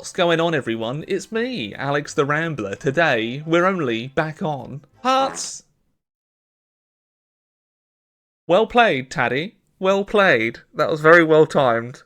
What's going on, everyone? It's me, Alex the Rambler. Today, we're only back on Hearts. Well played, Taddy. Well played. That was very well timed.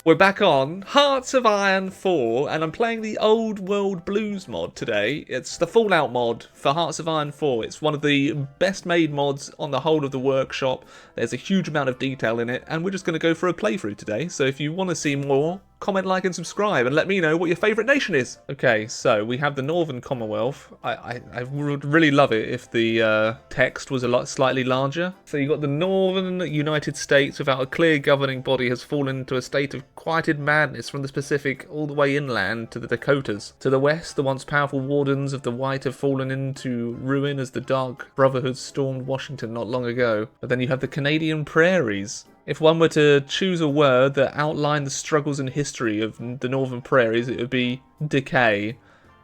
We're back on Hearts of Iron 4, and I'm playing the Old World Blues mod today. It's the Fallout mod for Hearts of Iron 4. It's one of the best made mods on the whole of the workshop. There's a huge amount of detail in it, and we're just going to go for a playthrough today. So if you want to see more, comment, like, and subscribe, and let me know what your favourite nation is. Okay, so we have the Northern Commonwealth. I would really love it if the text was a lot slightly larger. So you've got the Northern United States without a clear governing body has fallen into a state of quieted madness from the Pacific all the way inland to the Dakotas. To the west, the once powerful wardens of the White have fallen into ruin as the Dark Brotherhood stormed Washington not long ago. But then you have the Canadian prairies. If one were to choose a word that outlined the struggles and history of the Northern Prairies, it would be decay.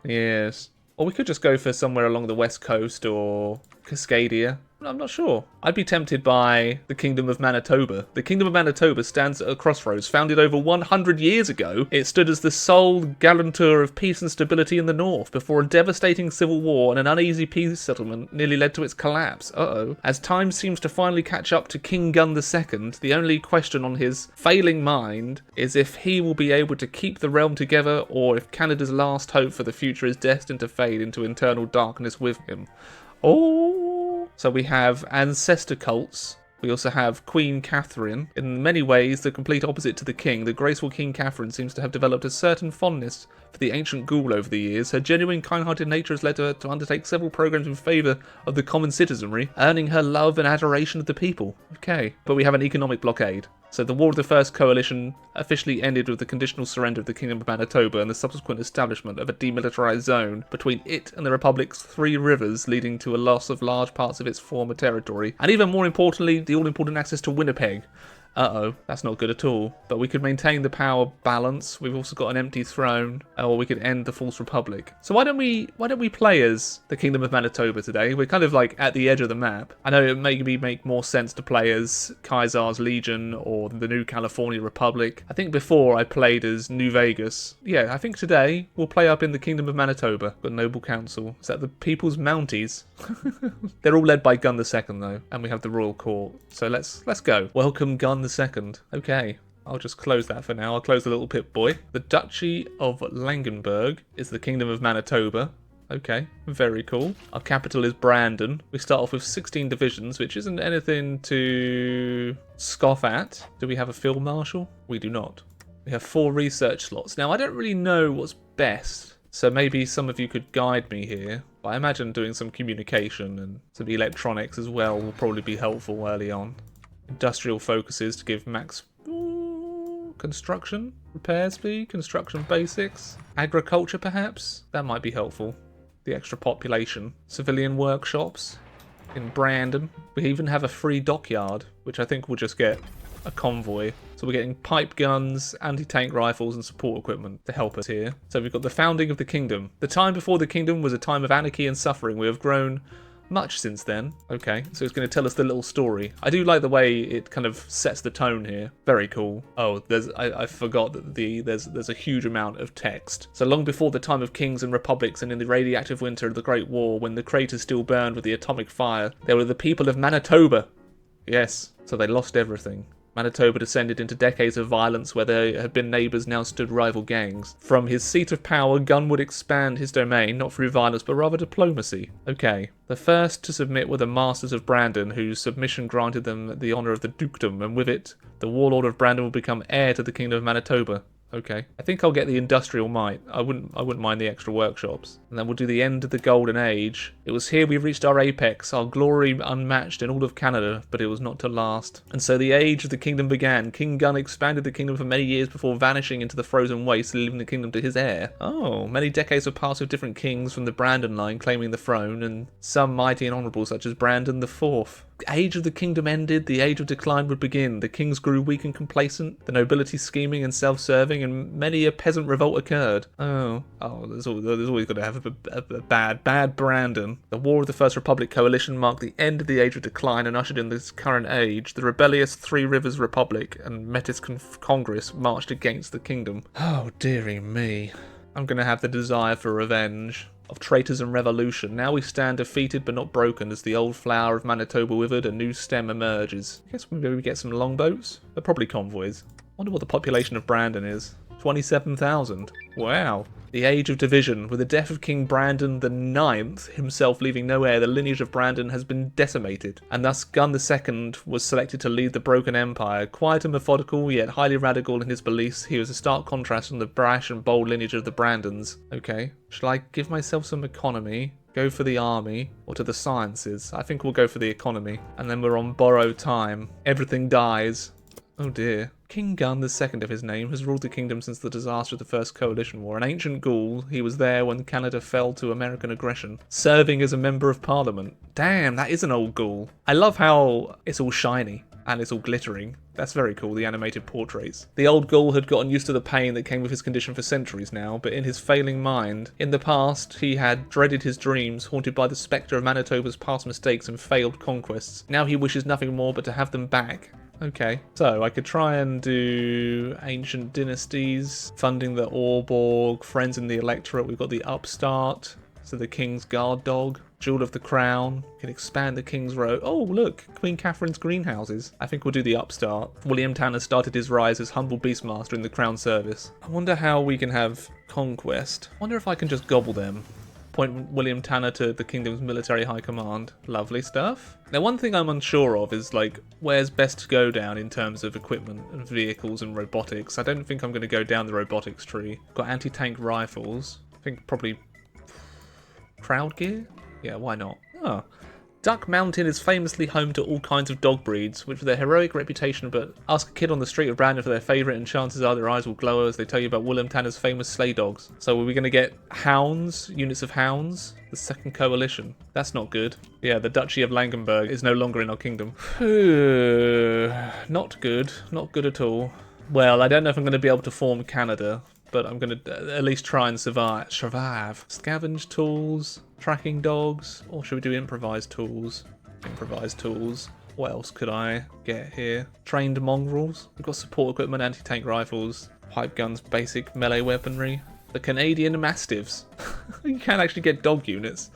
Yes. Or we could just go for somewhere along the west coast or Cascadia. I'm not sure. I'd be tempted by the Kingdom of Manitoba. The Kingdom of Manitoba stands at a crossroads. Founded over 100 years ago, it stood as the sole guarantor of peace and stability in the north before a devastating civil war and an uneasy peace settlement nearly led to its collapse. As time seems to finally catch up to King Gun II, the only question on his failing mind is if he will be able to keep the realm together or if Canada's last hope for the future is destined to fade into internal darkness with him. So we have ancestor cults. We also have Queen Catherine. In many ways, the complete opposite to the king, the graceful King Catherine seems to have developed a certain fondness for the ancient Gaul over the years. Her genuine kind-hearted nature has led her to undertake several programs in favour of the common citizenry, earning her love and adoration of the people. Okay, but we have an economic blockade. So the War of the First Coalition officially ended with the conditional surrender of the Kingdom of Manitoba and the subsequent establishment of a demilitarized zone between it and the Republic's three rivers, leading to a loss of large parts of its former territory. And even more importantly, the all-important access to Winnipeg. That's not good at all. But we could maintain the power balance. We've also got an empty throne, or we could end the false republic. So why don't we play as the Kingdom of Manitoba today? We're kind of like at the edge of the map. I know it maybe make more sense to play as Caesar's Legion or the New California Republic. I think before I played as New Vegas. Yeah, I think today we'll play up in the Kingdom of Manitoba. Got Noble Council. Is that the People's Mounties? They're all led by Gun II though, and we have the Royal Court. So let's go. Welcome Gun II. Okay, I'll just close that for now. I'll close the little Pip-Boy. The Duchy of Langenberg is the Kingdom of Manitoba. Okay, very cool. Our capital is Brandon. We start off with 16 divisions, which isn't anything to scoff at. Do we have a field marshal? We do not. We have 4 research slots. Now, I don't really know what's best, so maybe some of you could guide me here. But I imagine doing some communication and some electronics as well will probably be helpful early on. Industrial focuses to give max construction, repair speed, construction basics, agriculture perhaps, that might be helpful. The extra population, civilian workshops in Brandon. We even have a free dockyard, which I think will just get a convoy. So we're getting pipe guns, anti-tank rifles and support equipment to help us here. So we've got the founding of the kingdom. The time before the kingdom was a time of anarchy and suffering. We have grown much since then. Okay, so it's going to tell us the little story. I do like the way it kind of sets the tone here. Very cool. Oh, I forgot that there's a huge amount of text. So long before the time of kings and republics and in the radioactive winter of the Great War, when the craters still burned with the atomic fire, there were the people of Manitoba. Yes, so they lost everything. Manitoba descended into decades of violence where there had been neighbours now stood rival gangs. From his seat of power, Gun would expand his domain, not through violence but rather diplomacy. Okay. The first to submit were the Masters of Brandon, whose submission granted them the honour of the dukedom, and with it, the Warlord of Brandon would become heir to the Kingdom of Manitoba. Okay. I think I'll get the industrial might. I wouldn't mind the extra workshops. And then we'll do the end of the Golden Age. It was here we reached our apex, our glory unmatched in all of Canada, but it was not to last. And so the age of the kingdom began. King Gun expanded the kingdom for many years before vanishing into the frozen waste, leaving the kingdom to his heir. Oh, many decades have passed with different kings from the Brandon line claiming the throne, and some mighty and honourable such as Brandon the Fourth. age of the kingdom ended, the age of decline would begin. The kings grew weak and complacent, the nobility scheming and self-serving, and many a peasant revolt occurred. There's always got to have a bad Brandon. The War of the First Republic coalition marked the end of the age of decline and ushered in this current age. The rebellious Three Rivers Republic and Metis Congress marched against the kingdom. Oh, dearie me. I'm going to have the desire for revenge. Of traitors and revolution. Now we stand defeated but not broken as the old flower of Manitoba withered, a new stem emerges. I guess maybe we get some longboats? They're probably convoys. Wonder what the population of Brandon is. 27,000. Wow. The age of division. With the death of King Brandon the Ninth, himself leaving no heir, the lineage of Brandon has been decimated, and thus Gun II was selected to lead the broken empire. Quiet and methodical, yet highly radical in his beliefs, he was a stark contrast from the brash and bold lineage of the Brandons. Okay, shall I give myself some economy? Go for the army, or to the sciences? I think we'll go for the economy, and then we're on borrowed time. Everything dies. Oh dear. King Gun II of his name has ruled the kingdom since the disaster of the First Coalition War. An ancient Gaul, he was there when Canada fell to American aggression, serving as a member of parliament. Damn, that is an old Gaul. I love how it's all shiny and it's all glittering. That's very cool, the animated portraits. The old Gaul had gotten used to the pain that came with his condition for centuries now, but in his failing mind, in the past, he had dreaded his dreams, haunted by the spectre of Manitoba's past mistakes and failed conquests. Now he wishes nothing more but to have them back. Okay, so I could try and do ancient dynasties, funding the Orborg, friends in the electorate. We've got the upstart, so the king's guard dog, jewel of the crown. We can expand the king's row. Oh, look, Queen Catherine's greenhouses. I think we'll do the upstart. William Tanner started his rise as humble beastmaster in the crown service. I wonder how we can have conquest. I wonder if I can just gobble them. Appoint William Tanner to the kingdom's military high command. Lovely stuff. Now, one thing I'm unsure of is, like, where's best to go down in terms of equipment and vehicles and robotics. I don't think I'm going to go down the robotics tree. Got anti-tank rifles. I think probably crowd gear? Yeah, why not? Oh. Duck Mountain is famously home to all kinds of dog breeds, which with their heroic reputation, but ask a kid on the street of Brandon for their favourite and chances are their eyes will glow as they tell you about William Tanner's famous sleigh dogs. So are we going to get hounds, units of hounds? The Second Coalition. That's not good. Yeah, the Duchy of Langenberg is no longer in our kingdom. Not good. Not good at all. Well, I don't know if I'm going to be able to form Canada, but I'm going to at least try and survive. Scavenge tools, tracking dogs, or should we do improvised tools? Improvised tools. What else could I get here? Trained mongrels. We've got support equipment, anti-tank rifles, pipe guns, basic melee weaponry. The Canadian Mastiffs. You can actually get dog units.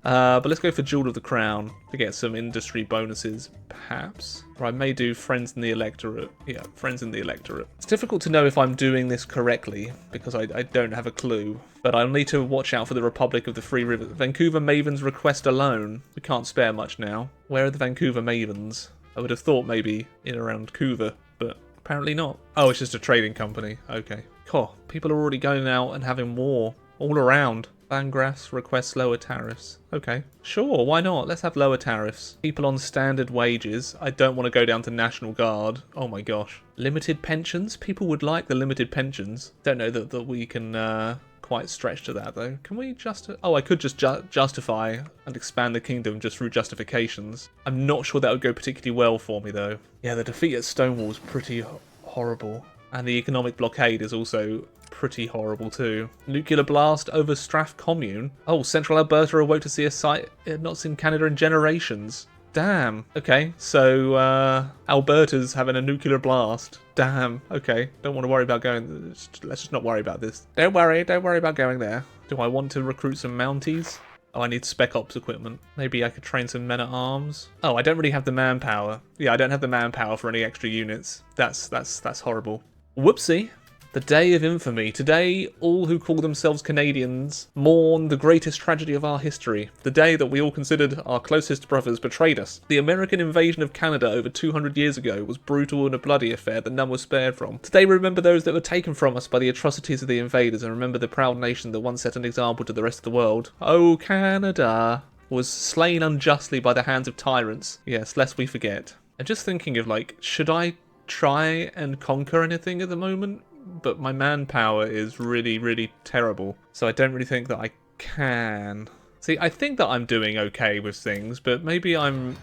But let's go for Jewel of the Crown to get some industry bonuses, perhaps. Or I may do Friends in the Electorate. Yeah, Friends in the Electorate. It's difficult to know if I'm doing this correctly, because I don't have a clue. But I'll need to watch out for the Republic of the Three Rivers. Vancouver Mavens request a loan. We can't spare much now. Where are the Vancouver Mavens? I would have thought maybe in around Couva, but apparently not. Oh, it's just a trading company. Okay. Cool. People are already going out and having war all around. Landgrass requests lower tariffs. Okay, sure, why not? Let's have lower tariffs. People on standard wages. I don't want to go down to National Guard. Oh my gosh. Limited pensions? People would like the limited pensions. Don't know that we can quite stretch to that though. Can we just... Oh, I could just justify and expand the kingdom just through justifications. I'm not sure that would go particularly well for me though. Yeah, the defeat at Stonewall is pretty horrible. And the economic blockade is also pretty horrible too. Nuclear blast over Strath Commune. Oh, Central Alberta awoke to see a sight it had not seen Canada in generations. Damn. Okay, so Alberta's having a nuclear blast. Damn. Okay, don't want to worry about going. Let's just not worry about this. Don't worry about going there. Do I want to recruit some Mounties? Oh, I need spec ops equipment. Maybe I could train some men at arms. Oh, I don't really have the manpower. Yeah, I don't have the manpower for any extra units. That's horrible. Whoopsie. The day of infamy. Today, all who call themselves Canadians mourn the greatest tragedy of our history. The day that we all considered our closest brothers betrayed us. The American invasion of Canada over 200 years ago was brutal and a bloody affair that none was spared from. Today we remember those that were taken from us by the atrocities of the invaders and remember the proud nation that once set an example to the rest of the world. Oh, Canada was slain unjustly by the hands of tyrants. Yes, lest we forget. I'm just thinking of, like, should I try and conquer anything at the moment? But my manpower is really, really terrible. So I don't really think that I can. See, I think that I'm doing okay with things, but maybe I'm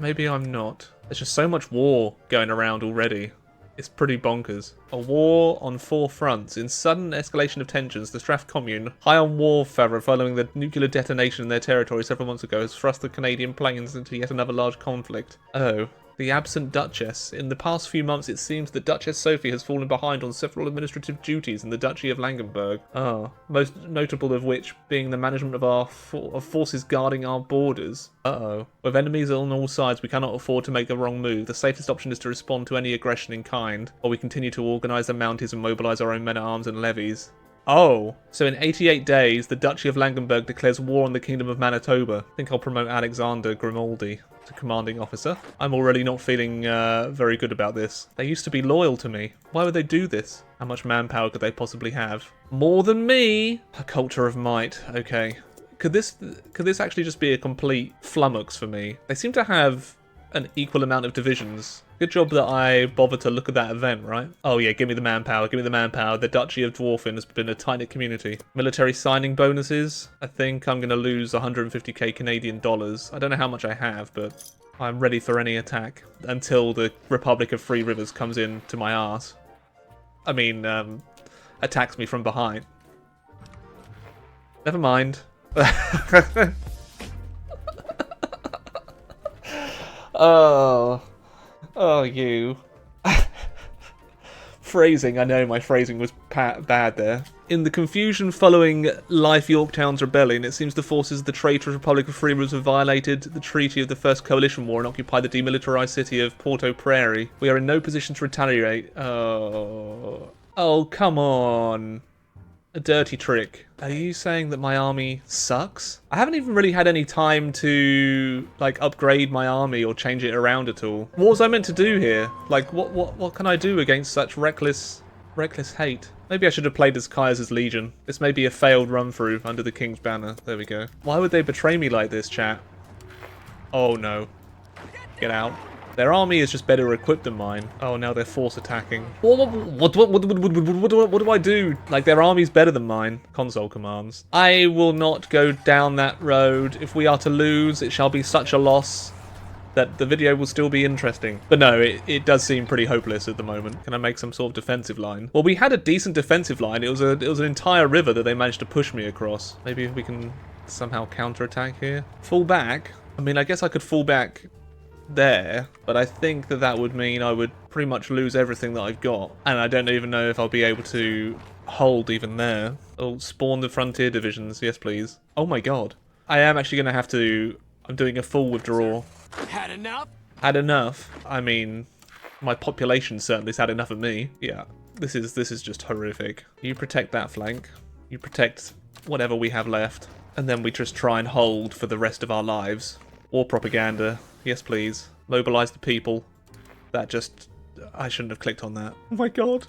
Maybe I'm not. There's just so much war going around already. It's pretty bonkers. A war on 4 fronts. In sudden escalation of tensions, the Strath Commune, high on warfare following the nuclear detonation in their territory several months ago, has thrust the Canadian plains into yet another large conflict. Oh. The absent Duchess. In the past few months, it seems that Duchess Sophie has fallen behind on several administrative duties in the Duchy of Langenberg. Most notable of which being the management of our forces guarding our borders. With enemies on all sides, we cannot afford to make a wrong move. The safest option is to respond to any aggression in kind, while we continue to organise the Mounties and mobilise our own men-at-arms and levies. Oh, so in 88 days, the Duchy of Langenberg declares war on the Kingdom of Manitoba. I think I'll promote Alexander Grimaldi to commanding officer. I'm already not feeling very good about this. They used to be loyal to me. Why would they do this? How much manpower could they possibly have? More than me! A culture of might. Okay. Could this actually just be a complete flummox for me? They seem to have an equal amount of divisions. Good job that I bothered to look at that event, right? Oh yeah, give me the manpower, give me the manpower. The Duchy of Dwarfin has been a tight-knit community. Military signing bonuses. I think I'm going to lose 150k Canadian dollars. I don't know how much I have, but I'm ready for any attack until the Republic of Three Rivers comes in to my arse. I mean, attacks me from behind. Never mind. Oh, you. Phrasing, I know my phrasing was bad there. In the confusion following Life Yorktown's rebellion, it seems the forces of the traitorous Republic of Three Rivers have violated the treaty of the First Coalition War and occupied the demilitarized city of Porto Prairie. We are in no position to retaliate. Oh, come on. A dirty trick. Are you saying that my army sucks? I haven't even really had any time to, like, upgrade my army or change it around at all. What was I meant to do here? Like, what can I do against such reckless hate? Maybe I should have played as Kaiser's Legion. This may be a failed run-through under the King's banner. There we go. Why would they betray me like this, chat? Oh, no. Get out. Their army is just better equipped than mine. Oh, now they're force attacking. What do I do? Like, their army's better than mine. Console commands. I will not go down that road. If we are to lose, it shall be such a loss that the video will still be interesting. But no, it does seem pretty hopeless at the moment. Can I make some sort of defensive line? Well, we had a decent defensive line. It was an entire river that they managed to push me across. Maybe we can somehow counterattack here. Fall back? I mean, I guess I could fall back there, but I think that would mean I would pretty much lose everything that I've got, and I don't even know if I'll be able to hold even there. Oh, spawn the frontier divisions, yes please. Oh my god, I am actually going to have to. I'm doing a full withdrawal. Had enough? Had enough? I mean, my population certainly's had enough of me. Yeah, this is just horrific. You protect that flank, you protect whatever we have left, and then we just try and hold for the rest of our lives. War propaganda. Yes, please. Mobilize the people. That just... I shouldn't have clicked on that. Oh my god.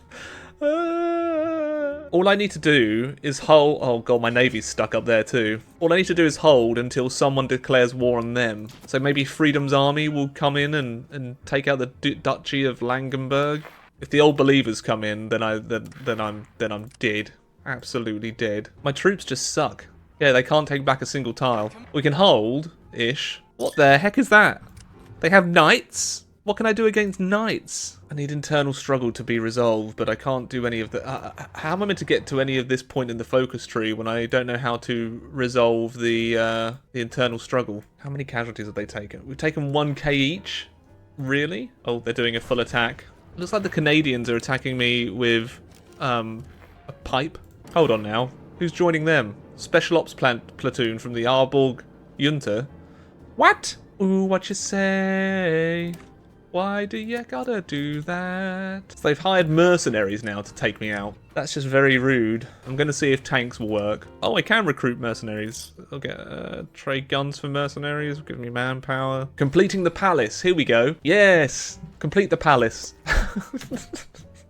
All I need to do is hold... Oh god, my navy's stuck up there too. All I need to do is hold until someone declares war on them. So maybe Freedom's army will come in and take out the Duchy of Langenberg. If the old believers come in, then I'm dead. Absolutely dead. My troops just suck. Yeah, they can't take back a single tile. We can hold-ish. What the heck is that? They have knights? What can I do against knights? I need internal struggle to be resolved, but I can't do any of the... how am I meant to get to any of this point in the focus tree when I don't know how to resolve the internal struggle? How many casualties have they taken? We've taken 1k each? Really? Oh, they're doing a full attack. Looks like the Canadians are attacking me with a pipe. Hold on now. Who's joining them? Special Ops platoon from the Arborg Junta. What? Ooh, what you say? Why do you gotta do that? So they've hired mercenaries now to take me out. That's just very rude. I'm gonna see if tanks will work. Oh, I can recruit mercenaries. I'll get trade guns for mercenaries. Give me manpower. Completing the palace. Here we go. Yes, complete the palace.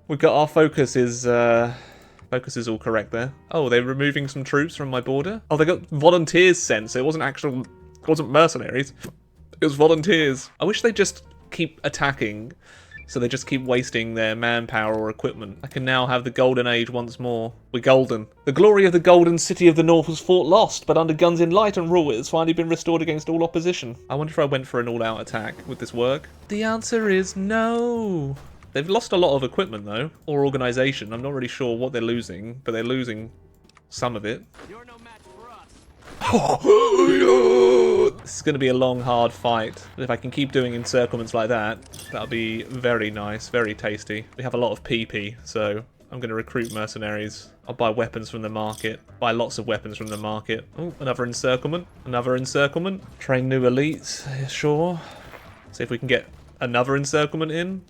We've got our focus is all correct there. Oh, they're removing some troops from my border. Oh, they got volunteers sent, so it wasn't mercenaries. It was volunteers. I wish they'd just keep attacking so they just keep wasting their manpower or equipment. I can now have the golden age once more. We're golden. The glory of the golden city of the north was fought lost, but under guns in light and rule it has finally been restored against all opposition. I wonder if I went for an all-out attack. Would this work? The answer is no. They've lost a lot of equipment though, or organisation. I'm not really sure what they're losing, but they're losing some of it. You're no match for us. This is going to be a long, hard fight. But if I can keep doing encirclements like that, that'll be very nice, very tasty. We have a lot of PP, so I'm going to recruit mercenaries. I'll buy weapons from the market. Buy lots of weapons from the market. Oh, another encirclement. Another encirclement. Train new elites. Yeah, sure. See if we can get another encirclement in.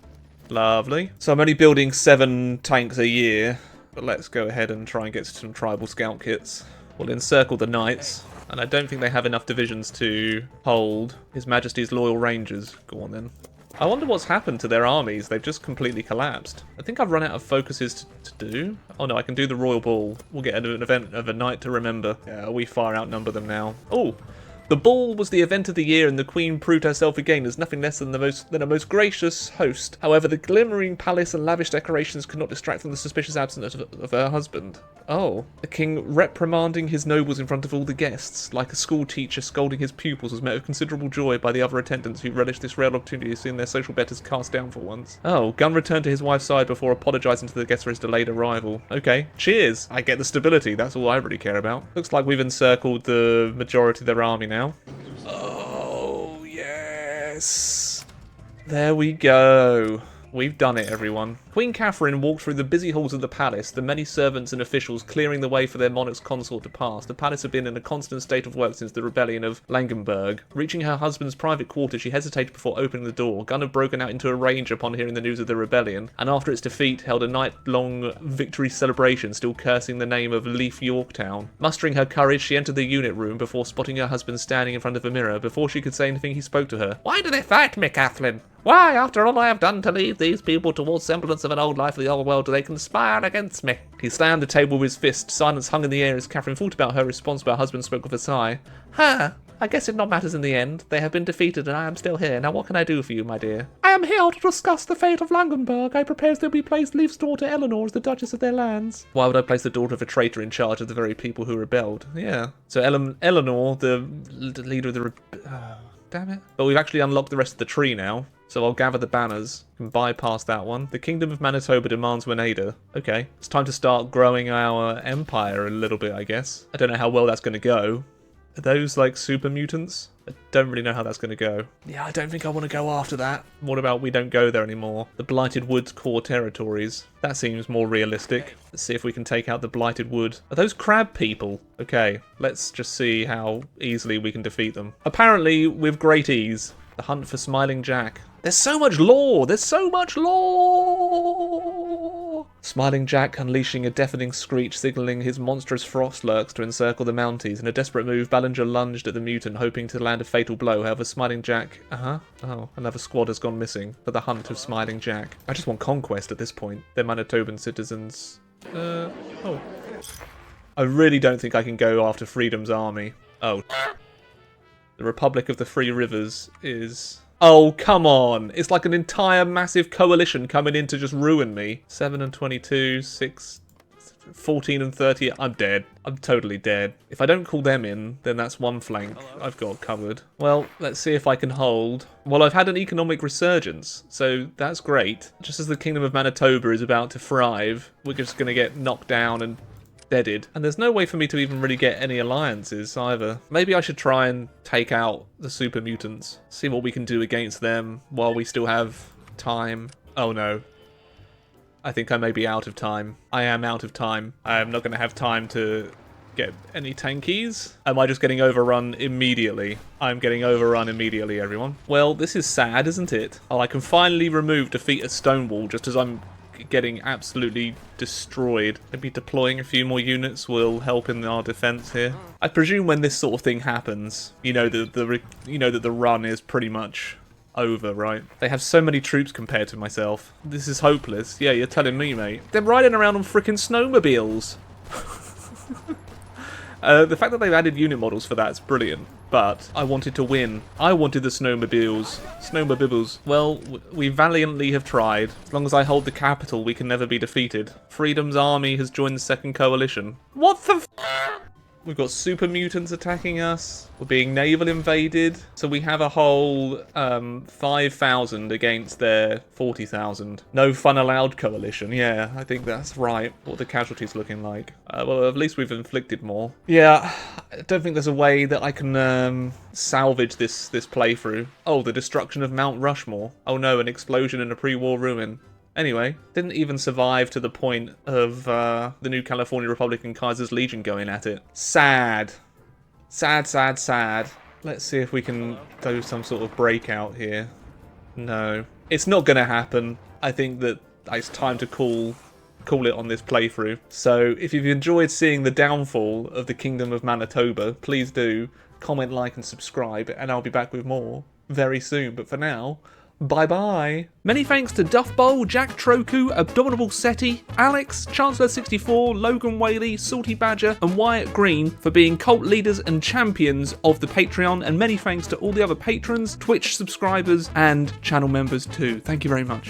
Lovely. So I'm only building 7 tanks a year, but let's go ahead and try and get some tribal scout kits. We'll encircle the knights, and I don't think they have enough divisions to hold His Majesty's Loyal Rangers. Go on then. I wonder what's happened to their armies. They've just completely collapsed. I think I've run out of focuses to do. Oh no, I can do the Royal Ball. We'll get an event of a night to remember. Yeah, we far outnumber them now. Oh! The ball was the event of the year, and the Queen proved herself again as nothing less than a most gracious host. However, the glimmering palace and lavish decorations could not distract from the suspicious absence of her husband. Oh. The king reprimanding his nobles in front of all the guests, like a school teacher scolding his pupils, was met with considerable joy by the other attendants who relished this rare opportunity of seeing their social betters cast down for once. Oh. Gunn returned to his wife's side before apologising to the guests for his delayed arrival. Okay. Cheers. I get the stability. That's all I really care about. Looks like we've encircled the majority of their army now. Oh, yes. There we go. We've done it, everyone. Queen Catherine walked through the busy halls of the palace, the many servants and officials clearing the way for their monarch's consort to pass. The palace had been in a constant state of work since the rebellion of Langenberg. Reaching her husband's private quarters, she hesitated before opening the door. Gunn had broken out into a rage upon hearing the news of the rebellion, and after its defeat, held a night-long victory celebration, still cursing the name of Leaf Yorktown. Mustering her courage, she entered the unit room before spotting her husband standing in front of a mirror. Before she could say anything, he spoke to her. "Why do they fight me, Catherine? Why, after all I have done to lead these people towards semblance of an old life of the old world, do they conspire against me?" He slammed the table with his fist. Silence hung in the air as Catherine thought about her response, but her husband spoke with a sigh. I guess it not matters in the end. They have been defeated and I am still here. Now what can I do for you, my dear?" "I am here to discuss the fate of Langenberg. I propose that we place Leif's daughter Eleanor as the Duchess of their lands." Why would I place the daughter of a traitor in charge of the very people who rebelled? Yeah. So Eleanor, the leader of the... damn it. But we've actually unlocked the rest of the tree now. So I'll gather the banners and bypass that one. The Kingdom of Manitoba demands Winada. Okay, it's time to start growing our empire a little bit, I guess. I don't know how well that's going to go. Are those like super mutants? I don't really know how that's going to go. Yeah, I don't think I want to go after that. What about we don't go there anymore? The Blighted Wood's core territories. That seems more realistic. Let's see if we can take out the Blighted Wood. Are those crab people? Okay, let's just see how easily we can defeat them. Apparently with great ease. The hunt for Smiling Jack. There's so much lore! There's so much lore! Smiling Jack unleashing a deafening screech, signalling his monstrous frost lurks to encircle the Mounties. In a desperate move, Ballinger lunged at the mutant, hoping to land a fatal blow. However, Smiling Jack... Oh, another squad has gone missing for the hunt of Smiling Jack. I just want conquest at this point. They're Manitoban citizens. Oh. I really don't think I can go after Freedom's army. Oh. The Republic of the Three Rivers is... Oh, come on! It's like an entire massive coalition coming in to just ruin me. 7 and 22, 6, 14 and 30. I'm dead. I'm totally dead. If I don't call them in, then that's one flank I've got covered. Well, let's see if I can hold. Well, I've had an economic resurgence, so that's great. Just as the Kingdom of Manitoba is about to thrive, we're just going to get knocked down and deaded. And there's no way for me to even really get any alliances either. Maybe I should try and take out the super mutants. See what we can do against them while we still have time. Oh no. I think I may be out of time. I am out of time. I am not going to have time to get any tankies. Am I just getting overrun immediately? I'm getting overrun immediately, everyone. Well, this is sad, isn't it? Oh, I can finally defeat a Stonewall just as I'm getting absolutely destroyed. Maybe deploying a few more units will help in our defense here. I presume when this sort of thing happens, you know that the run is pretty much over, right? They have so many troops compared to myself. This is hopeless. Yeah, you're telling me, mate. They're riding around on frickin' snowmobiles. The fact that they've added unit models for that is brilliant. but I wanted to win. I wanted the snowmobiles. Snowmobiles. Well, we valiantly have tried. As long as I hold the capital, we can never be defeated. Freedom's army has joined the second coalition. What the f***? We've got super mutants attacking us. We're being naval invaded. So we have a whole 5,000 against their 40,000. No fun allowed coalition. Yeah, I think that's right. What are the casualties looking like? Well, at least we've inflicted more. Yeah, I don't think there's a way that I can salvage this playthrough. Oh, the destruction of Mount Rushmore. Oh no, an explosion in a pre-war ruin. Anyway, didn't even survive to the point of the new California Republican Kaiser's Legion going at it. Sad. Sad, sad, sad. Let's see if we can do some sort of breakout here. No. It's not going to happen. I think that it's time to call it on this playthrough. So if you've enjoyed seeing the downfall of the Kingdom of Manitoba, please do comment, like, and subscribe, and I'll be back with more very soon. But for now, bye-bye. Many thanks to Duff Bowl, Jack Troku, Abominable Seti, Alex, Chancellor64, Logan Whaley, Salty Badger, and Wyatt Green for being cult leaders and champions of the Patreon, and many thanks to all the other patrons, Twitch subscribers, and channel members too. Thank you very much.